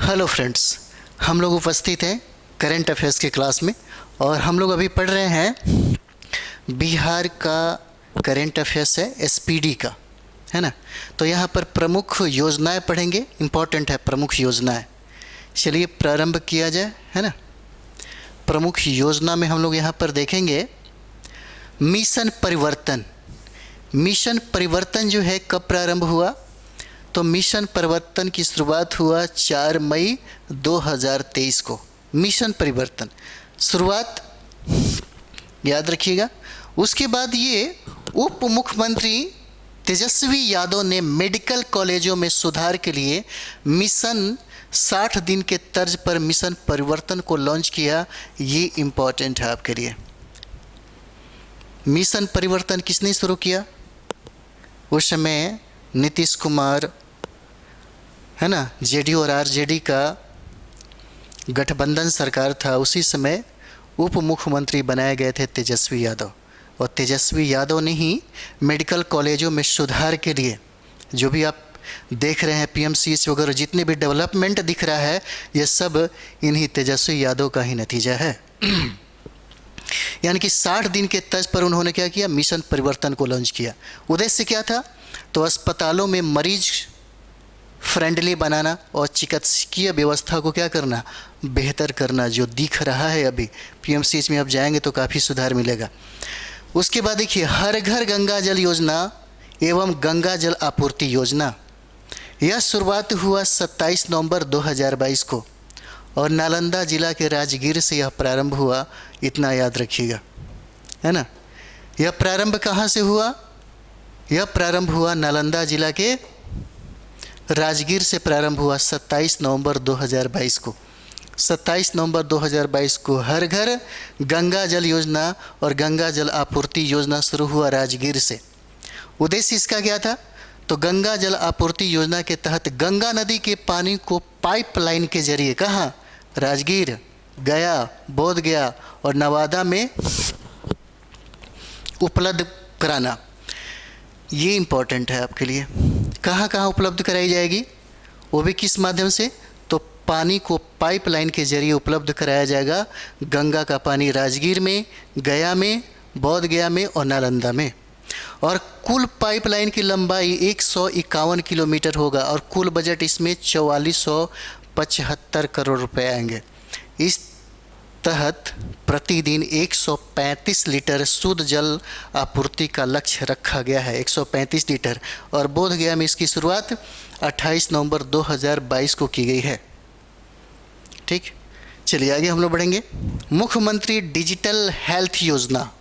Hello friends, हम लोग उपस्थित हैं करंट अफेयर्स के क्लास में और हम लोग अभी पढ़ रहे हैं बिहार का करंट अफेयर्स है एसपीडी का, है ना। तो यहाँ पर प्रमुख योजनाएं पढ़ेंगे, इम्पोर्टेंट है प्रमुख योजनाएं। चलिए प्रारंभ किया जाए, है ना। प्रमुख योजना में हम लोग यहाँ पर देखेंगे मिशन परिवर्तन। मिशन परिवर्तन जो है कब प्रारंभ हुआ? तो मिशन परिवर्तन की शुरुआत हुआ 4 मई 2023 को। मिशन परिवर्तन शुरुआत याद रखिएगा। उसके बाद ये उप मुख्यमंत्री तेजस्वी यादव ने मेडिकल कॉलेजों में सुधार के लिए मिशन 60 दिन के तर्ज पर मिशन परिवर्तन को लॉन्च किया। ये इम्पोर्टेंट है आपके लिए। मिशन परिवर्तन किसने शुरू किया? उस समय नीतीश कुमार, है ना, जेडीयू और आरजेडी का गठबंधन सरकार था। उसी समय उप मुख्यमंत्री बनाए गए थे तेजस्वी यादव, और तेजस्वी यादव ने ही मेडिकल कॉलेजों में सुधार के लिए जो भी आप देख रहे हैं पीएमसीएच वगैरह जितने भी डेवलपमेंट दिख रहा है, ये सब इन्हीं तेजस्वी यादव का ही नतीजा है। यानी कि 60 दिन के तर्ज पर उन्होंने क्या किया? मिशन परिवर्तन को लॉन्च किया। उद्देश्य क्या था? तो अस्पतालों में मरीज फ्रेंडली बनाना और चिकित्सकीय व्यवस्था को क्या करना? बेहतर करना। जो दिख रहा है अभी पीएमसीएच में आप जाएंगे तो काफ़ी सुधार मिलेगा। उसके बाद देखिए हर घर गंगा जल योजना एवं गंगा जल आपूर्ति योजना। यह शुरुआत हुआ 27 नवंबर 2022 को और नालंदा जिला के राजगीर से यह प्रारंभ हुआ। इतना याद रखिएगा, है ना। यह प्रारंभ कहाँ से हुआ? यह प्रारंभ हुआ नालंदा जिला के राजगीर से प्रारंभ हुआ 27 नवंबर 2022 को। 27 नवंबर 2022 को हर घर गंगा जल योजना और गंगा जल आपूर्ति योजना शुरू हुआ राजगीर से। उद्देश्य इसका क्या था? तो गंगा जल आपूर्ति योजना के तहत गंगा नदी के पानी को पाइपलाइन के जरिए कहाँ? राजगीर, गया, बोधगया और नवादा में उपलब्ध कराना। ये इम्पोर्टेंट है आपके लिए। कहाँ कहाँ उपलब्ध कराई जाएगी? वो भी किस माध्यम से? तो पानी को पाइपलाइन के जरिए उपलब्ध कराया जाएगा। गंगा का पानी राजगीर में, गया में, बोधगया में और नालंदा में। और कुल पाइपलाइन की लंबाई 151 किलोमीटर होगा और कुल बजट इसमें 4475 करोड़ रुपए आएंगे। इस तहत प्रतिदिन 135 लीटर शुद्ध जल आपूर्ति का लक्ष्य रखा गया है, 135 लीटर। और बोधगया में इसकी शुरुआत 28 नवंबर 2022 को की गई है। ठीक, चलिए आगे हम लोग बढ़ेंगे। मुख्यमंत्री डिजिटल हेल्थ योजना।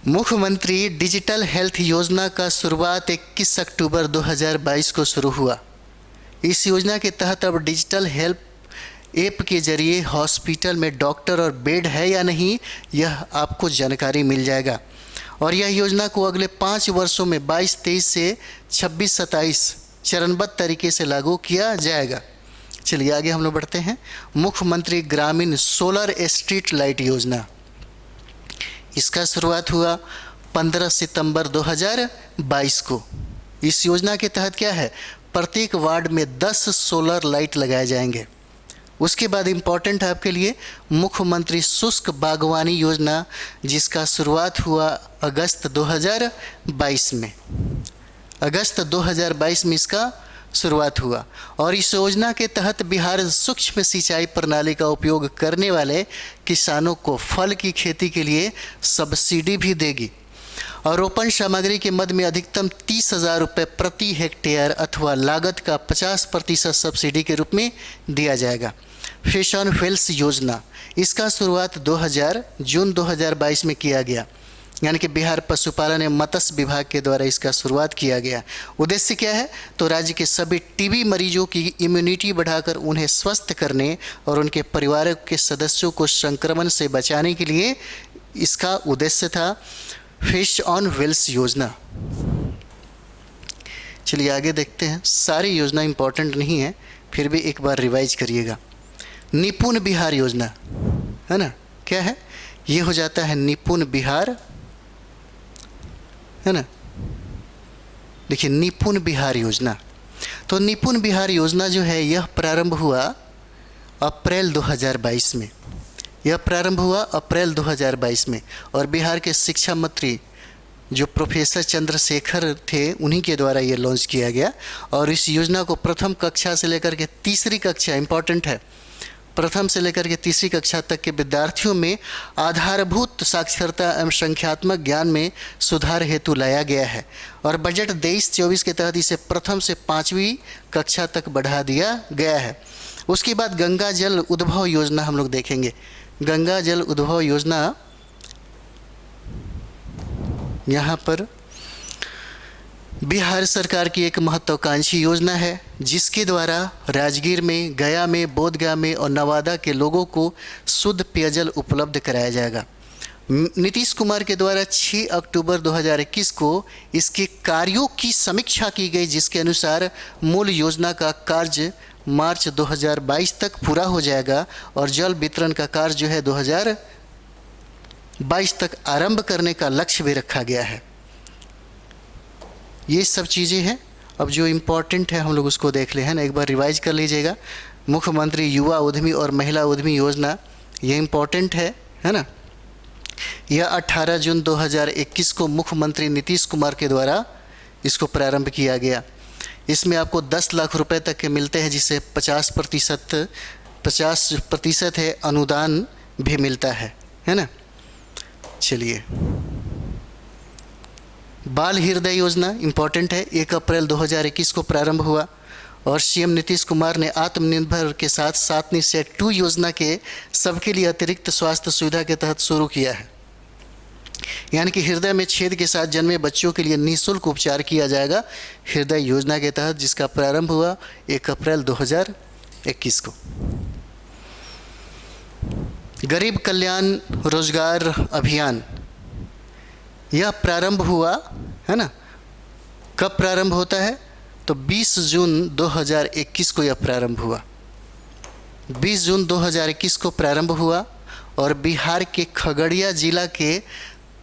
मुख्यमंत्री डिजिटल हेल्थ योजना का शुरुआत 21 अक्टूबर 2022 को शुरू हुआ। इस योजना के तहत अब डिजिटल हेल्थ ऐप के जरिए हॉस्पिटल में डॉक्टर और बेड है या नहीं, यह आपको जानकारी मिल जाएगा। और यह योजना को अगले 5 वर्षों में 22-23 से 26-27 चरणबद्ध तरीके से लागू किया जाएगा। चलिए आगे हम लोग बढ़ते हैं। मुख्यमंत्री ग्रामीण सोलर स्ट्रीट लाइट योजना। इसका शुरुआत हुआ 15 सितंबर 2022 को। इस योजना के तहत क्या है? प्रत्येक वार्ड में 10 सोलर लाइट लगाए जाएंगे। उसके बाद इम्पॉर्टेंट है आपके लिए मुख्यमंत्री शुष्क बागवानी योजना, जिसका शुरुआत हुआ अगस्त 2022 में। अगस्त 2022 में इसका शुरुआत हुआ। और इस योजना के तहत बिहार सूक्ष्म सिंचाई प्रणाली का उपयोग करने वाले किसानों को फल की खेती के लिए सब्सिडी भी देगी और रोपण सामग्री के मद में अधिकतम 30,000 रुपये प्रति हेक्टेयर अथवा लागत का 50% सब्सिडी के रूप में दिया जाएगा। फिश ऑन व्हील्स योजना, इसका शुरुआत जून 2022 में किया गया। यानी कि बिहार पशुपालन एवं मत्स्य विभाग के द्वारा इसका शुरुआत किया गया। उद्देश्य क्या है? तो राज्य के सभी टीबी मरीजों की इम्यूनिटी बढ़ाकर उन्हें स्वस्थ करने और उनके परिवार के सदस्यों को संक्रमण से बचाने के लिए इसका उद्देश्य था फिश ऑन व्हील्स योजना। चलिए आगे देखते हैं। सारी योजना इंपॉर्टेंट नहीं है, फिर भी एक बार रिवाइज करिएगा। निपुण बिहार योजना, है ना, क्या है? ये हो जाता है निपुण बिहार, है ना। देखिए निपुण बिहार योजना, तो तो निपुण बिहार योजना जो है यह प्रारंभ हुआ अप्रैल 2022 में। यह प्रारंभ हुआ अप्रैल 2022 में और बिहार के शिक्षा मंत्री जो प्रोफेसर चंद्रशेखर थे उन्हीं के द्वारा ये लॉन्च किया गया। और इस योजना को प्रथम कक्षा से लेकर के तीसरी कक्षा, इम्पॉर्टेंट है, प्रथम से लेकर के तीसरी कक्षा तक के विद्यार्थियों में आधारभूत साक्षरता एवं संख्यात्मक ज्ञान में सुधार हेतु लाया गया है। और बजट 23-24 के तहत इसे प्रथम से 5वीं कक्षा तक बढ़ा दिया गया है। उसके बाद गंगा जल उद्भव योजना हम लोग देखेंगे। गंगा जल उद्भव योजना यहाँ पर बिहार सरकार की एक महत्वाकांक्षी योजना है जिसके द्वारा राजगीर में, गया में, बोधगया में और नवादा के लोगों को शुद्ध पेयजल उपलब्ध कराया जाएगा। नीतीश कुमार के द्वारा 6 अक्टूबर 2021 को इसके कार्यों की समीक्षा की गई, जिसके अनुसार मूल योजना का कार्य मार्च 2022 तक पूरा हो जाएगा और जल वितरण का कार्य जो है 2022 तक आरंभ करने का लक्ष्य भी रखा गया है। ये सब चीज़ें हैं। अब जो इम्पोर्टेंट है हम लोग उसको देख ले, है ना, एक बार रिवाइज कर लीजिएगा। मुख्यमंत्री युवा उद्यमी और महिला उद्यमी योजना, ये इम्पोर्टेंट है ना। यह 18 जून 2021 को मुख्यमंत्री नीतीश कुमार के द्वारा इसको प्रारंभ किया गया। इसमें आपको 10 लाख रुपए तक के मिलते हैं, जिससे 50% है अनुदान भी मिलता है ना। चलिए, बाल हृदय योजना इम्पॉर्टेंट है, 1 अप्रैल 2021 को प्रारंभ हुआ और सीएम नीतीश कुमार ने आत्मनिर्भर के साथ 7 निश्चय 2 योजना के सबके लिए अतिरिक्त स्वास्थ्य सुविधा के तहत शुरू किया है। यानी कि हृदय में छेद के साथ जन्मे बच्चों के लिए निःशुल्क उपचार किया जाएगा हृदय योजना के तहत, जिसका प्रारंभ हुआ 1 अप्रैल 2021 को। गरीब कल्याण रोजगार अभियान, यह प्रारंभ हुआ है ना। कब प्रारंभ होता है? तो 20 जून 2021 को यह प्रारंभ हुआ। 20 जून 2021 को प्रारंभ हुआ और बिहार के खगड़िया जिला के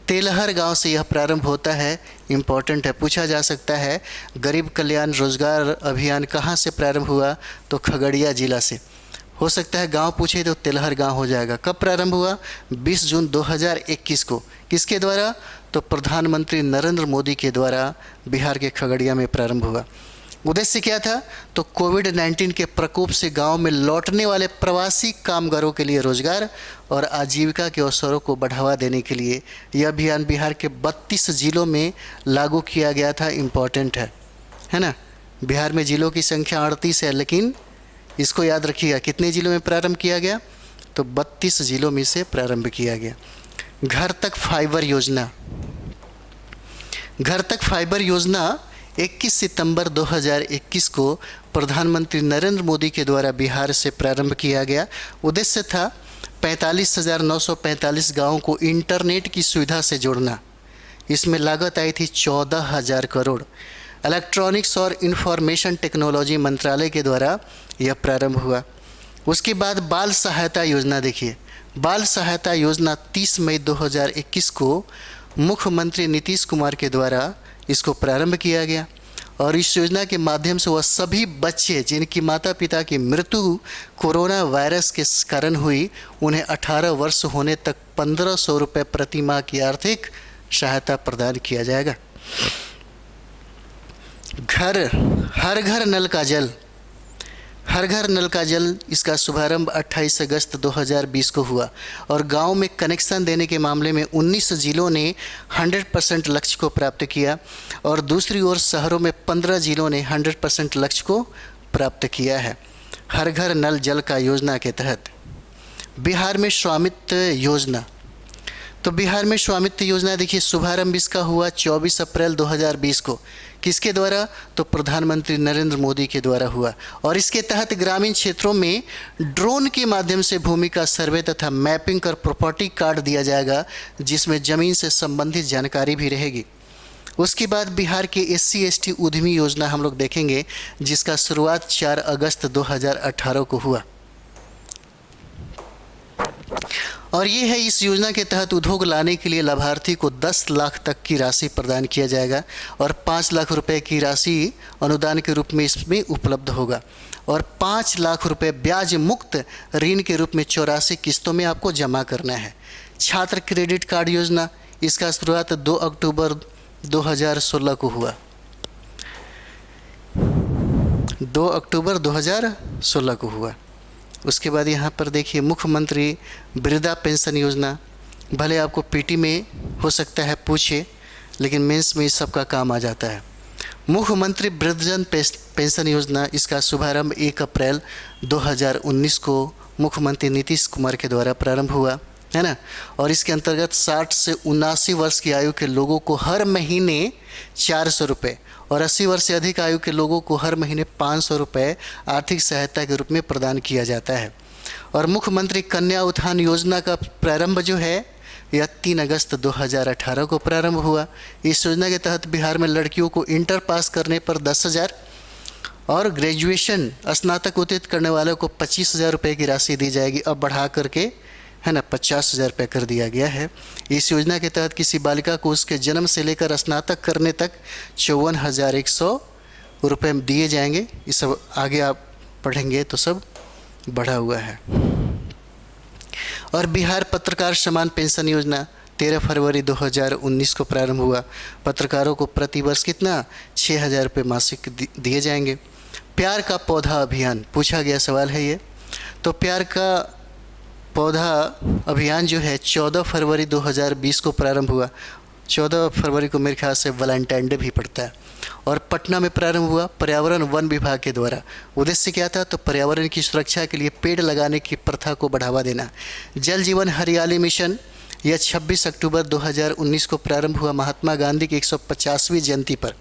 तेलहर गांव से यह प्रारंभ होता है। इम्पॉर्टेंट है, पूछा जा सकता है गरीब कल्याण रोजगार अभियान कहाँ से प्रारंभ हुआ? तो खगड़िया जिला से। हो सकता है गांव पूछे तो तेलहर गांव हो जाएगा। कब प्रारंभ हुआ? 20 जून 2021 को। किसके द्वारा? तो प्रधानमंत्री नरेंद्र मोदी के द्वारा बिहार के खगड़िया में प्रारंभ हुआ। उद्देश्य क्या था? तो कोविड-19 के प्रकोप से गांव में लौटने वाले प्रवासी कामगारों के लिए रोजगार और आजीविका के अवसरों को बढ़ावा देने के लिए यह अभियान बिहार के 32 जिलों में लागू किया गया था। इम्पॉर्टेंट है ना। बिहार में जिलों की संख्या 38 है, लेकिन इसको याद रखिएगा कितने जिलों में प्रारंभ किया गया? तो 32 जिलों में से प्रारंभ किया गया। घर तक फाइबर योजना, घर तक फाइबर योजना 21 सितंबर 2021 को प्रधानमंत्री नरेंद्र मोदी के द्वारा बिहार से प्रारंभ किया गया। उद्देश्य था 45,945 गाँवों को इंटरनेट की सुविधा से जोड़ना। इसमें लागत आई थी 14,000 करोड़। इलेक्ट्रॉनिक्स और इंफॉर्मेशन टेक्नोलॉजी मंत्रालय के द्वारा यह प्रारंभ हुआ। उसके बाद बाल सहायता योजना देखिए। बाल सहायता योजना 30 मई 2021 को मुख्यमंत्री नीतीश कुमार के द्वारा इसको प्रारंभ किया गया और इस योजना के माध्यम से वह सभी बच्चे जिनकी माता पिता की मृत्यु कोरोना वायरस के कारण हुई, उन्हें 18 वर्ष होने तक 1500 रुपये प्रति माह की आर्थिक सहायता प्रदान किया जाएगा। हर घर नल का जल, हर घर नल का जल, इसका शुभारंभ 28 अगस्त 2020 को हुआ और गांव में कनेक्शन देने के मामले में 19 जिलों ने 100% लक्ष्य को प्राप्त किया और दूसरी ओर शहरों में 15 जिलों ने 100% लक्ष्य को प्राप्त किया है। हर घर नल जल का योजना के तहत बिहार में स्वामित्व योजना, तो बिहार में स्वामित्व योजना देखिए शुभारंभ इसका हुआ 24 अप्रैल 2020 को। किसके द्वारा? तो प्रधानमंत्री नरेंद्र मोदी के द्वारा हुआ और इसके तहत ग्रामीण क्षेत्रों में ड्रोन के माध्यम से भूमि का सर्वे तथा मैपिंग कर प्रॉपर्टी कार्ड दिया जाएगा, जिसमें ज़मीन से संबंधित जानकारी भी रहेगी। उसके बाद बिहार के SC/ST उद्यमी योजना हम लोग देखेंगे, जिसका शुरुआत 4 अगस्त 2018 को हुआ और ये है, इस योजना के तहत उद्योग लाने के लिए लाभार्थी को 10 लाख तक की राशि प्रदान किया जाएगा और 5 लाख रुपए की राशि अनुदान के रूप में इसमें उपलब्ध होगा और 5 लाख रुपए ब्याज मुक्त ऋण के रूप में 84 किस्तों में आपको जमा करना है। छात्र क्रेडिट कार्ड योजना, इसका शुरुआत 2 अक्टूबर 2016 को हुआ। 2 अक्टूबर 2016 को हुआ। उसके बाद यहाँ पर देखिए मुख्यमंत्री वृद्धा पेंशन योजना, भले आपको पीटी में हो सकता है पूछे, लेकिन मेंस में इस सब का काम आ जाता है। मुख्यमंत्री वृद्धजन पेंशन योजना, इसका शुभारंभ 1 अप्रैल 2019 को मुख्यमंत्री नीतीश कुमार के द्वारा प्रारंभ हुआ, है ना। और इसके अंतर्गत 60 से 79 वर्ष की आयु के लोगों को हर महीने 400 रुपये और 80 वर्ष से अधिक आयु के लोगों को हर महीने 500 रुपये आर्थिक सहायता के रूप में प्रदान किया जाता है। और मुख्यमंत्री कन्या उत्थान योजना का प्रारंभ जो है यह 3 अगस्त 2018 को प्रारंभ हुआ। इस योजना के तहत बिहार में लड़कियों को इंटर पास करने पर 10,000 और ग्रेजुएशन स्नातक उत्तीर्ण करने वालों को 25,000 रुपये की राशि दी जाएगी। अब बढ़ा करके, है ना, 50,000 रुपये कर दिया गया है। इस योजना के तहत किसी बालिका को उसके जन्म से लेकर स्नातक करने तक 54,100 रुपये दिए जाएंगे। ये सब आगे आप पढ़ेंगे तो सब बढ़ा हुआ है। और बिहार पत्रकार समान पेंशन योजना 13 फरवरी 2019 को प्रारंभ हुआ। पत्रकारों को प्रति वर्ष कितना 6,000 रुपये मासिक दिए जाएंगे। प्यार का पौधा अभियान, पूछा गया सवाल है ये। तो प्यार का पौधा अभियान जो है 14 फरवरी 2020 को प्रारंभ हुआ। 14 फरवरी को मेरे ख्याल से वैलेंटाइन डे भी पड़ता है और पटना में प्रारंभ हुआ पर्यावरण वन विभाग के द्वारा। उद्देश्य क्या था? तो पर्यावरण की सुरक्षा के लिए पेड़ लगाने की प्रथा को बढ़ावा देना। जल जीवन हरियाली मिशन, यह 26 अक्टूबर 2019 को प्रारंभ हुआ महात्मा गांधी की 150वीं जयंती पर।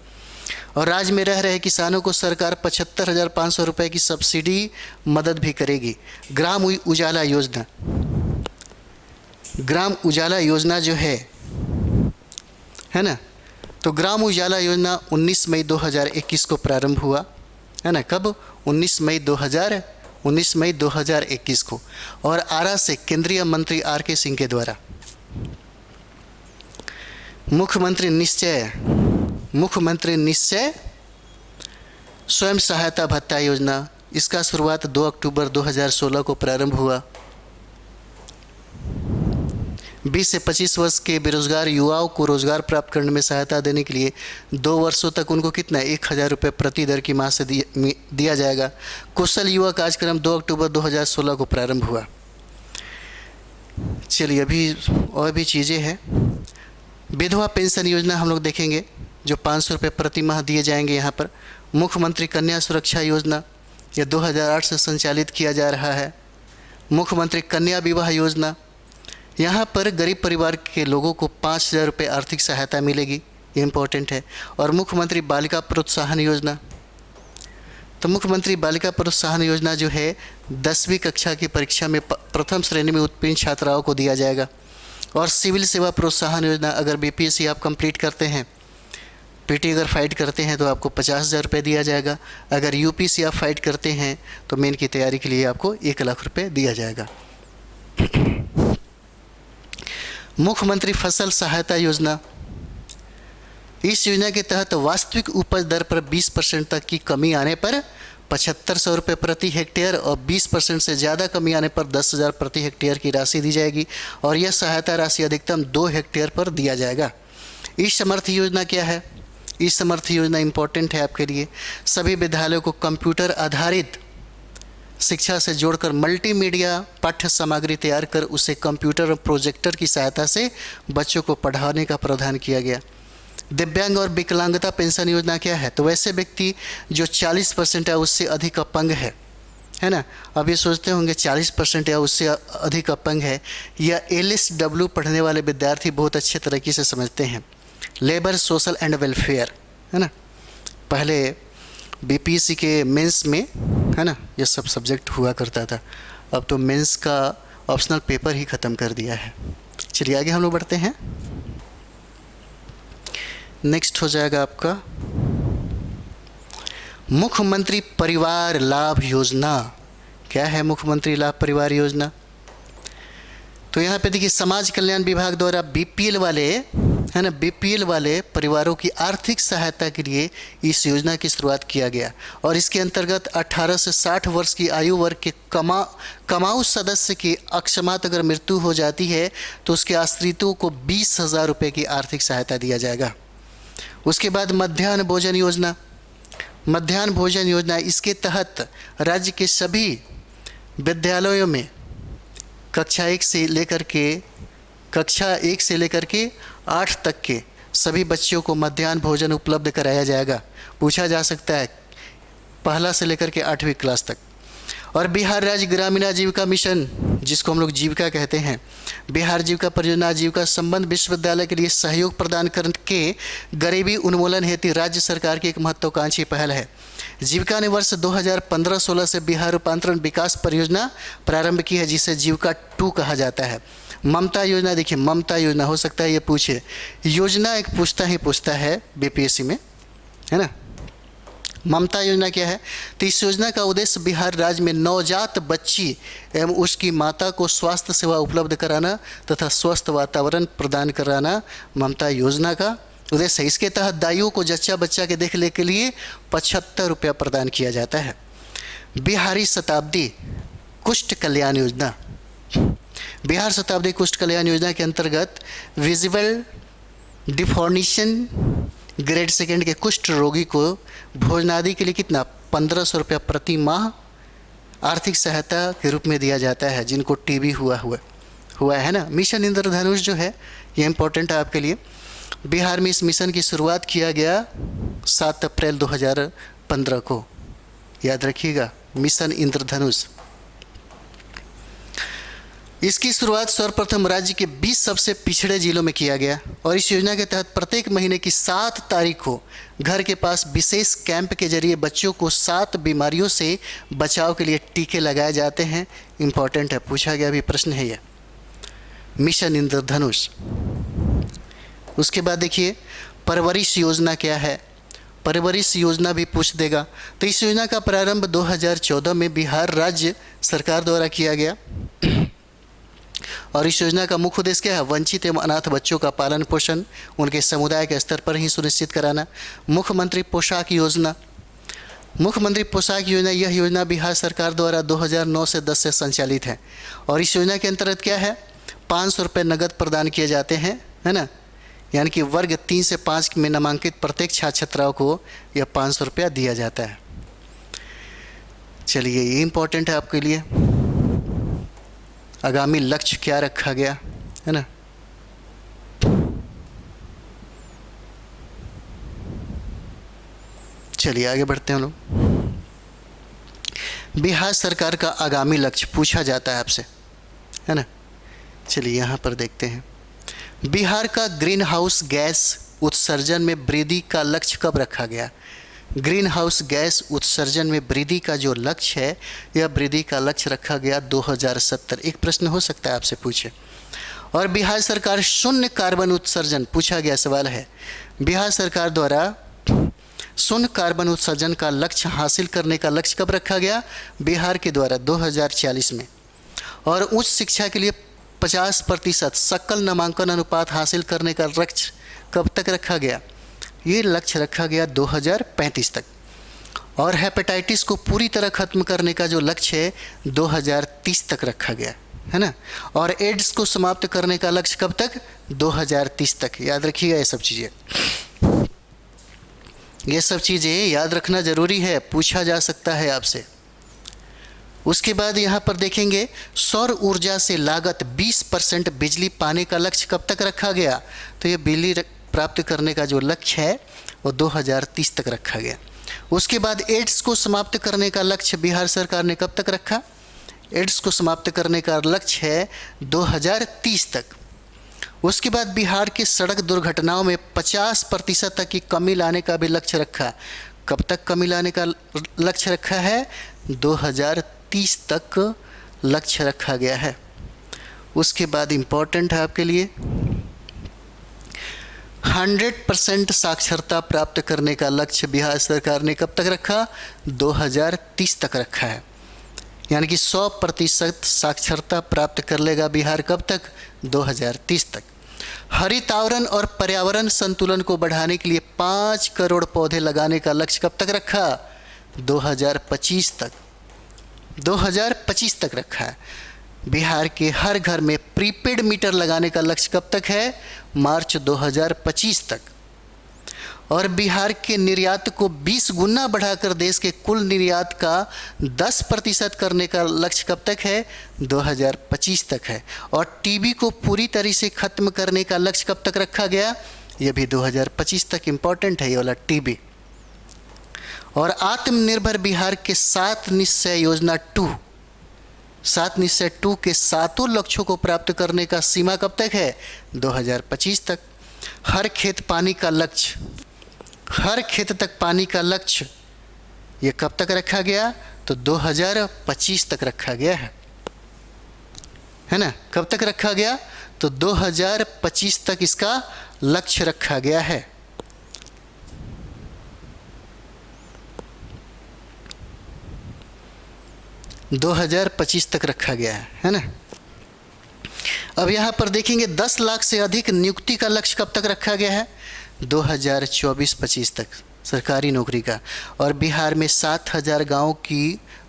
और राज्य में रह रहे किसानों को सरकार 75,500 रुपये की सब्सिडी मदद भी करेगी। ग्राम उजाला योजना, ग्राम उजाला योजना जो है ना, तो ग्राम उजाला योजना 19 मई 2021 को प्रारंभ हुआ, है ना। कब? 19 मई 2021 को। और आरा से केंद्रीय मंत्री RK सिंह के द्वारा मुख्यमंत्री निश्चय स्वयं सहायता भत्ता योजना, इसका शुरुआत 2 अक्टूबर 2016 को प्रारंभ हुआ। 20 से 25 वर्ष के बेरोजगार युवाओं को रोजगार प्राप्त करने में सहायता देने के लिए 2 वर्षों तक उनको कितना 1,000 रुपये प्रति दर की माह से दिया जाएगा। कुशल युवा कार्यक्रम 2 अक्टूबर 2016 को प्रारंभ हुआ। चलिए, अभी और भी चीज़ें हैं। विधवा पेंशन योजना हम लोग देखेंगे जो 500 रुपये प्रति माह दिए जाएंगे यहाँ पर। मुख्यमंत्री कन्या सुरक्षा योजना, यह 2008 से संचालित किया जा रहा है। मुख्यमंत्री कन्या विवाह योजना, यहाँ पर गरीब परिवार के लोगों को 5,000 रुपये आर्थिक सहायता मिलेगी, ये इम्पोर्टेंट है। और मुख्यमंत्री बालिका प्रोत्साहन योजना, तो मुख्यमंत्री बालिका प्रोत्साहन योजना जो है 10वीं कक्षा की परीक्षा में प्रथम श्रेणी में उत्तीर्ण छात्राओं को दिया जाएगा। और सिविल सेवा प्रोत्साहन योजना, अगर BPSC आप कंप्लीट करते हैं, PT अगर फाइट करते हैं तो आपको 50,000 रुपये दिया जाएगा। अगर UPC आप फाइट करते हैं तो मेन की तैयारी के लिए आपको 1 लाख रुपये दिया जाएगा। मुख्यमंत्री फसल सहायता योजना, इस योजना के तहत वास्तविक उपज दर पर 20% तक की कमी आने पर 7,500 रुपये प्रति हेक्टेयर और 20% से ज़्यादा कमी आने पर 10,000 प्रति हेक्टेयर की राशि दी जाएगी। और यह सहायता राशि अधिकतम 2 हेक्टेयर पर दिया जाएगा। ई समर्थी योजना क्या है? ई समर्थी योजना इम्पोर्टेंट है आपके लिए। सभी विद्यालयों को कंप्यूटर आधारित शिक्षा से जोड़कर मल्टीमीडिया पाठ्य सामग्री तैयार कर उसे कंप्यूटर और प्रोजेक्टर की सहायता से बच्चों को पढ़ाने का प्रावधान किया गया। दिव्यांग और विकलांगता पेंशन योजना क्या है? तो वैसे व्यक्ति जो 40% या उससे अधिक अपंग है ना। अब ये सोचते होंगे 40% या उससे अधिक अपंग है, या LSW पढ़ने वाले विद्यार्थी बहुत अच्छे तरीके से समझते हैं। लेबर, सोशल एंड वेलफेयर, है ना। पहले BPSC के मेंस में, है ना, ये सब सब्जेक्ट हुआ करता था। अब तो मेंस का ऑप्शनल पेपर ही ख़त्म कर दिया है। चलिए आगे हम लोग बढ़ते हैं। नेक्स्ट हो जाएगा आपका मुख्यमंत्री परिवार लाभ योजना। क्या है मुख्यमंत्री लाभ परिवार योजना? तो यहाँ पे देखिए समाज कल्याण विभाग द्वारा बीपीएल वाले, है ना, बीपीएल वाले परिवारों की आर्थिक सहायता के लिए इस योजना की शुरुआत किया गया और इसके अंतर्गत 18 से 60 वर्ष की आयु वर्ग के कमाऊ सदस्य की अकस्मात अगर मृत्यु हो जाती है तो उसके आश्रितों को 20,000 रुपये की आर्थिक सहायता दिया जाएगा। उसके बाद मध्याह्न भोजन योजना, मध्याह्न भोजन योजना, इसके तहत राज्य के सभी विद्यालयों में कक्षा 1 से लेकर के 8 तक के सभी बच्चों को मध्याह्न भोजन उपलब्ध कराया जाएगा। पूछा जा सकता है पहला से लेकर के 8वीं क्लास तक। और बिहार राज्य ग्रामीण आजीविका मिशन, जिसको हम लोग जीविका कहते हैं, बिहार जीविका परियोजना आजीविका संबंध विश्वविद्यालय के लिए सहयोग प्रदान करके गरीबी उन्मूलन हेतु राज्य सरकार की एक महत्वाकांक्षी पहल है। जीविका ने वर्ष 2015-16 से बिहार रूपांतरण विकास परियोजना प्रारंभ की है, जिसे जीविका 2 कहा जाता है। ममता योजना, देखिए ममता योजना, हो सकता है ये पूछे, योजना एक पूछता है बीपीएससी में, है ना। ममता योजना क्या है? तो इस योजना का उद्देश्य बिहार राज्य में नवजात बच्ची एवं उसकी माता को स्वास्थ्य सेवा उपलब्ध कराना तथा स्वस्थ वातावरण प्रदान कराना ममता योजना का उद्देश्य है। इसके तहत दाइयों को जच्चा बच्चा के देखने के लिए 75 रुपया प्रदान किया जाता है। बिहारी शताब्दी कुष्ठ कल्याण योजना, बिहार शताब्दी कुष्ठ कल्याण योजना के अंतर्गत विजिबल डिफॉर्मेशन ग्रेड 2 के कुष्ठ रोगी को भोजनादि के लिए कितना 1500 रुपया प्रति माह आर्थिक सहायता के रूप में दिया जाता है, जिनको टीबी हुआ है ना। मिशन इंद्रधनुष जो है ये इम्पोर्टेंट है आपके लिए। बिहार में इस मिशन की शुरुआत किया गया 7 अप्रैल 2015 को, याद रखिएगा, मिशन इंद्रधनुष। इसकी शुरुआत सर्वप्रथम राज्य के 20 सबसे पिछड़े जिलों में किया गया और इस योजना के तहत प्रत्येक महीने की 7 तारीख को घर के पास विशेष कैंप के जरिए बच्चों को 7 बीमारियों से बचाव के लिए टीके लगाए जाते हैं। इम्पॉर्टेंट है, पूछा गया भी प्रश्न है यह, मिशन इंद्रधनुष। उसके बाद देखिए परवरिश योजना क्या है, परवरिश योजना भी पूछ देगा। तो इस योजना का प्रारंभ 2014 में बिहार राज्य सरकार द्वारा किया गया और इस योजना का मुख्य उद्देश्य क्या है? वंचित एवं अनाथ बच्चों का पालन पोषण उनके समुदाय के स्तर पर ही सुनिश्चित कराना। मुख्यमंत्री पोशाक योजना, मुख्यमंत्री पोशाक योजना, यह योजना बिहार सरकार द्वारा 2009 से 10 से संचालित है और इस योजना के अंतर्गत क्या है? 500 रुपये नगद प्रदान किए जाते हैं, है ना, यानी कि वर्ग 3 से 5 में नामांकित प्रत्येक छात्र छात्राओं को यह 500 रुपया दिया जाता है। चलिए ये इम्पोर्टेंट है आपके लिए। आगामी लक्ष्य क्या रखा गया है ना। चलिए आगे बढ़ते हैं हम लोग। बिहार सरकार का आगामी लक्ष्य पूछा जाता है आपसे, है ना। चलिए यहाँ पर देखते हैं, बिहार का ग्रीन हाउस गैस उत्सर्जन में वृद्धि का लक्ष्य कब रखा गया? ग्रीन हाउस गैस उत्सर्जन में वृद्धि का जो लक्ष्य है, यह वृद्धि का लक्ष्य रखा गया 2070। एक प्रश्न हो सकता है आपसे पूछे। और बिहार सरकार शून्य कार्बन उत्सर्जन, पूछा गया सवाल है, बिहार सरकार द्वारा शून्य कार्बन उत्सर्जन का लक्ष्य हासिल करने का लक्ष्य कब रखा गया? बिहार के द्वारा 2040 में। और उच्च शिक्षा के लिए 50% सकल नामांकन अनुपात हासिल करने का लक्ष्य कब तक रखा गया? ये लक्ष्य रखा गया 2035 तक। और हेपेटाइटिस को पूरी तरह खत्म करने का जो लक्ष्य है 2030 तक रखा गया, है ना। और एड्स को समाप्त करने का लक्ष्य कब तक? 2030 तक। याद रखिएगा ये सब चीज़ें, ये सब चीज़ें याद रखना ज़रूरी है, पूछा जा सकता है आपसे। उसके बाद यहाँ पर देखेंगे सौर ऊर्जा से लागत 20% बिजली पाने का लक्ष्य कब तक रखा गया? तो ये बिजली प्राप्त करने का जो लक्ष्य है वो 2030 तक रखा गया। उसके बाद एड्स को समाप्त करने का लक्ष्य बिहार सरकार ने कब तक रखा? एड्स को समाप्त करने का लक्ष्य है 2030 तक। उसके बाद बिहार की सड़क दुर्घटनाओं में 50% तक की कमी लाने का भी लक्ष्य रखा। कब तक कमी लाने का लक्ष्य रखा है? 2030 तक लक्ष्य रखा गया है। उसके बाद इम्पोर्टेंट है आपके लिए 100% साक्षरता प्राप्त करने का लक्ष्य बिहार सरकार ने कब तक रखा? 2030 तक रखा है। यानी कि 100% साक्षरता प्राप्त कर लेगा बिहार। कब तक? 2030 तक। हरित आवरण और पर्यावरण संतुलन को बढ़ाने के लिए 5 करोड़ पौधे लगाने का लक्ष्य कब तक रखा? 2025 तक। 2025 तक रखा है। बिहार के हर घर में प्रीपेड मीटर लगाने का लक्ष्य कब तक है? मार्च 2025 तक। और बिहार के निर्यात को 20 गुना बढ़ाकर देश के कुल निर्यात का 10% करने का लक्ष्य कब तक है? 2025 तक है। और टीबी को पूरी तरह से खत्म करने का लक्ष्य कब तक रखा गया? यह भी 2025 तक। इंपॉर्टेंट है ये वाला टीबी। और आत्मनिर्भर बिहार के 7 निश्चय योजना 2, 7 निश्चय 2 के 7 लक्ष्यों को प्राप्त करने का सीमा कब तक है? 2025 तक। हर खेत पानी का लक्ष्य, हर खेत तक पानी का लक्ष्य, ये कब तक रखा गया? तो 2025 तक रखा गया है ना। कब तक रखा गया? तो 2025 तक इसका लक्ष्य रखा गया है। (2025) तक रखा गया है ना। अब यहाँ पर देखेंगे 10 लाख से अधिक नियुक्ति का लक्ष्य कब तक रखा गया है? 2024-25 तक सरकारी नौकरी का। और बिहार में 7000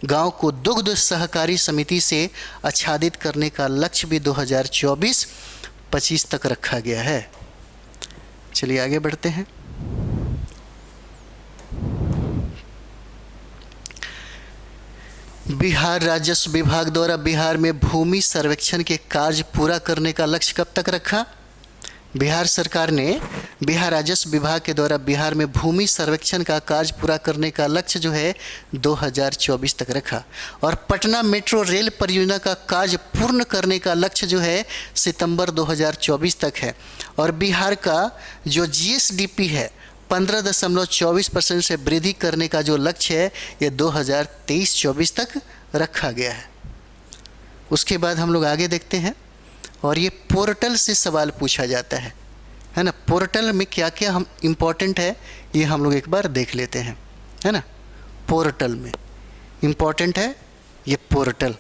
गांव को दुग्ध सहकारी समिति से आच्छादित करने का लक्ष्य भी 2024-25 तक रखा गया है। चलिए आगे बढ़ते हैं। बिहार राजस्व विभाग द्वारा बिहार में भूमि सर्वेक्षण के कार्य पूरा करने का लक्ष्य कब तक रखा? बिहार सरकार ने बिहार राजस्व विभाग के द्वारा बिहार में भूमि सर्वेक्षण का कार्य पूरा करने का लक्ष्य जो है 2024 तक रखा। और पटना मेट्रो रेल परियोजना का कार्य पूर्ण करने का लक्ष्य जो है सितंबर 2024 तक है। और बिहार का जो जीएसडीपी है 15.24% से वृद्धि करने का जो लक्ष्य है ये 2023-24 तक रखा गया है। उसके बाद हम लोग आगे देखते हैं। और ये पोर्टल से सवाल पूछा जाता है ना। पोर्टल में क्या क्या हम इम्पोर्टेंट है ये हम लोग एक बार देख लेते हैं, है ना। पोर्टल में इम्पोर्टेंट है ये पोर्टल।